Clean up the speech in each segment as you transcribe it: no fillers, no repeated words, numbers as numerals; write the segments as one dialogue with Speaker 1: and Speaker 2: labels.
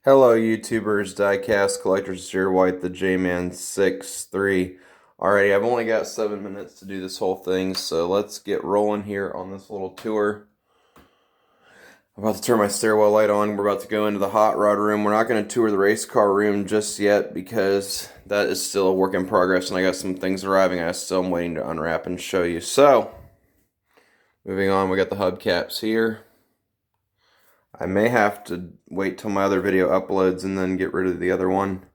Speaker 1: Hello YouTubers, diecast collectors, Jared White, the J-Man 63. Alrighty, I've only got 7 minutes to do this whole thing, so let's get rolling here on this little tour. I'm about to turn my stairwell light on. We're about to go into the hot rod room. We're not going to tour the race car room just yet because that is still a work in progress and I got some things arriving I still am waiting to unwrap and show you. So, moving on, we got the hubcaps here. I may have to wait till my other video uploads and then get rid of the other one.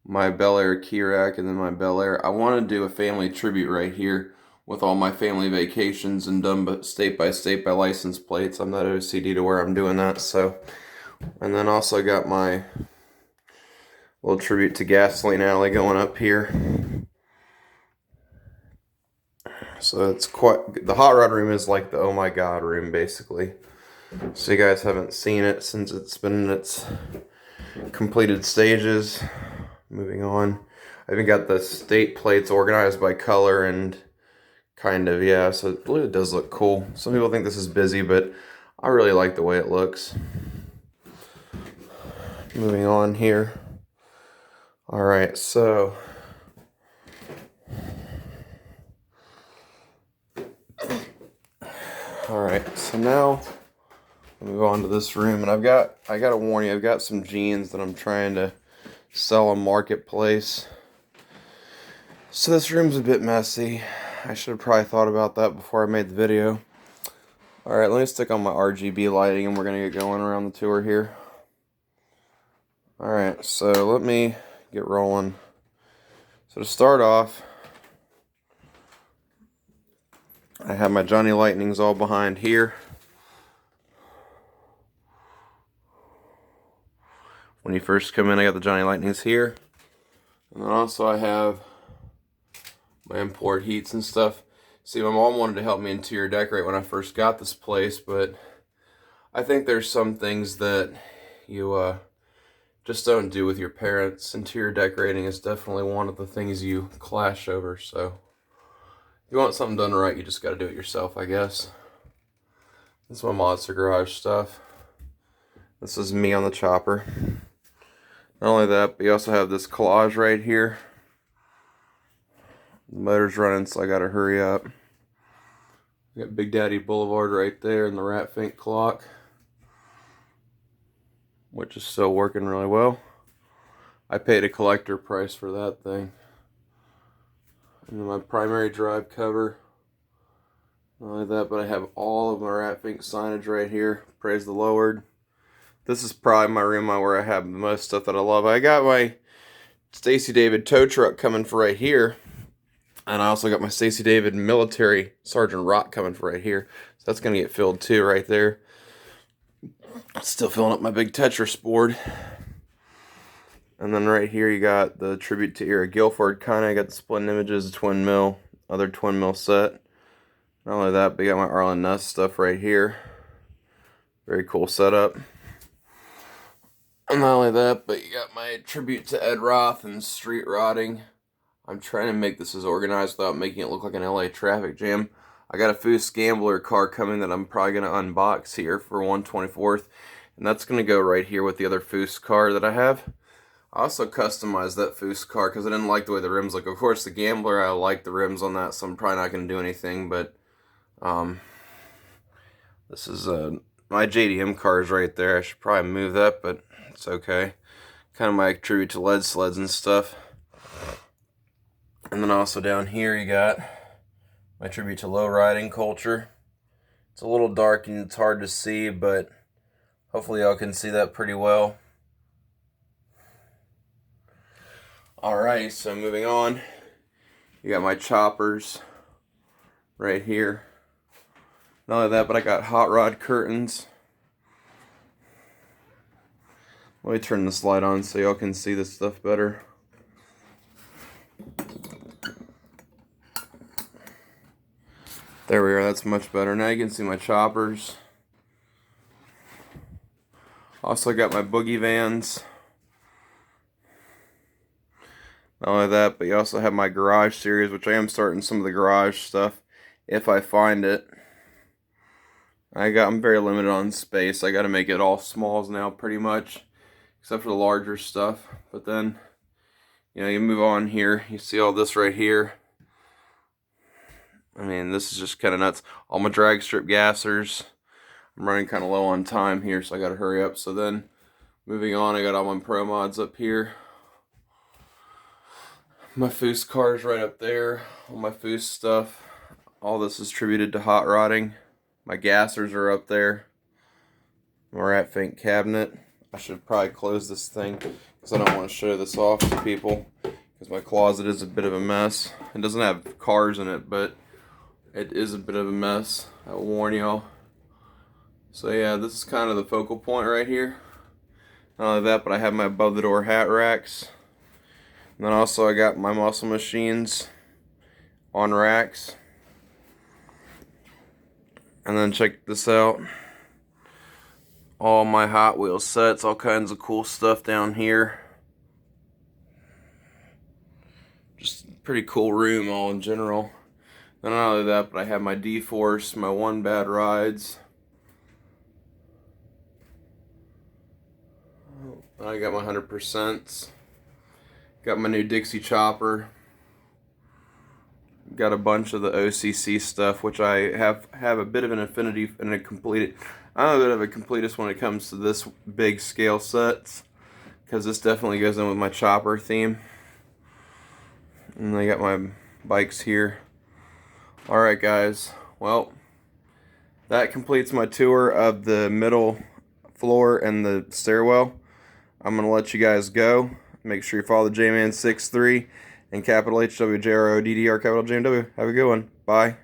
Speaker 1: My Bel Air key rack and then my Bel Air. I want to do a family tribute right here with all my family vacations and done state by state by license plates. I'm not OCD to where I'm doing that. So, and then also got my little tribute to Gasoline Alley going up here. So it's quite, the hot rod room is like the oh my god room basically. So you guys haven't seen it since it's been in its completed stages. Moving on. I even got the state plates organized by color and kind of, yeah, so it really does look cool. Some people think this is busy, but I really like the way it looks. Moving on here. Alright, so now move on to this room, and I gotta warn you, I've got some jeans that I'm trying to sell on Marketplace. So this room's a bit messy. I should have probably thought about that before I made the video. Alright, let me stick on my RGB lighting and we're gonna get going around the tour here. Alright, so let me get rolling. So to start off, I have my Johnny Lightnings all behind here. When you first come in, I got the Johnny Lightnings here. And then also I have my import heats and stuff. See, my mom wanted to help me interior decorate when I first got this place, but I think there's some things that you just don't do with your parents. Interior decorating is definitely one of the things you clash over, so if you want something done right, you just gotta do it yourself, I guess. This is my Monster Garage stuff. This is me on the chopper. Not only that, but you also have this collage right here. The motor's running, so I gotta hurry up. We got Big Daddy Boulevard right there and the Rat Fink clock, which is still working really well. I paid a collector price for that thing. And then my primary drive cover. Not only that, but I have all of my Rat Fink signage right here. Praise the Lord. This is probably my room where I have the most stuff that I love. I got my Stacy David tow truck coming for right here. And I also got my Stacy David military Sergeant Rock coming for right here. So that's going to get filled too right there. Still filling up my big Tetris board. And then right here you got the tribute to Ira Guilford kind of. I got the Splendid Images, twin mill, other twin mill set. Not only that, but you got my Arlen Ness stuff right here. Very cool setup. And not only that, but you got my tribute to Ed Roth and street rotting. I'm trying to make this as organized without making it look like an LA traffic jam. I got a Foose Gambler car coming that I'm probably going to unbox here for 1/24th. And that's going to go right here with the other Foose car that I have. I also customized that Foose car because I didn't like the way the rims look. Of course, the Gambler, I like the rims on that, so I'm probably not going to do anything. But this is my JDM cars right there. I should probably move that, but it's okay. Kind of my tribute to lead sleds and stuff. And then also down here you got my tribute to low riding culture. It's a little dark and it's hard to see, but hopefully y'all can see that pretty well. Alright, so moving on. You got my choppers right here. Not only that, but I got hot rod curtains. Let me turn this light on so y'all can see this stuff better. There we are, that's much better. Now you can see my choppers. Also got my boogie vans. Not only that, but you also have my garage series, which I am starting some of the garage stuff if I find it. I'm very limited on space. I got to make it all smalls now pretty much except for the larger stuff. But then, you know, you move on here, you see all this right here. I mean, this is just kind of nuts. All my drag strip gassers. I'm running kind of low on time here, so I got to hurry up. So then, moving on, I got all my pro mods up here. My Foos cars right up there. All my Foos stuff. All this is attributed to hot rodding. My gassers are up there. My rat fink cabinet. I should probably close this thing because I don't want to show this off to people because my closet is a bit of a mess. It doesn't have cars in it, but it is a bit of a mess. I will warn y'all. So yeah, this is kind of the focal point right here. Not only that, but I have my above the door hat racks. And then also I got my muscle machines on racks. And then check this out. All my Hot Wheels sets, all kinds of cool stuff down here. Just pretty cool room all in general. And not only that, but I have my D-Force, my One Bad Rides. I got my 100%. Got my new Dixie chopper. Got a bunch of the OCC stuff, which I have a bit of an affinity and a completed. I'm a bit of a completist when it comes to this big scale sets, because this definitely goes in with my chopper theme. And I got my bikes here. Alright guys, well, that completes my tour of the middle floor and the stairwell. I'm going to let you guys go. Make sure you follow the J-Man 63 and capital HWJRODDR capital JMW. Have a good one. Bye.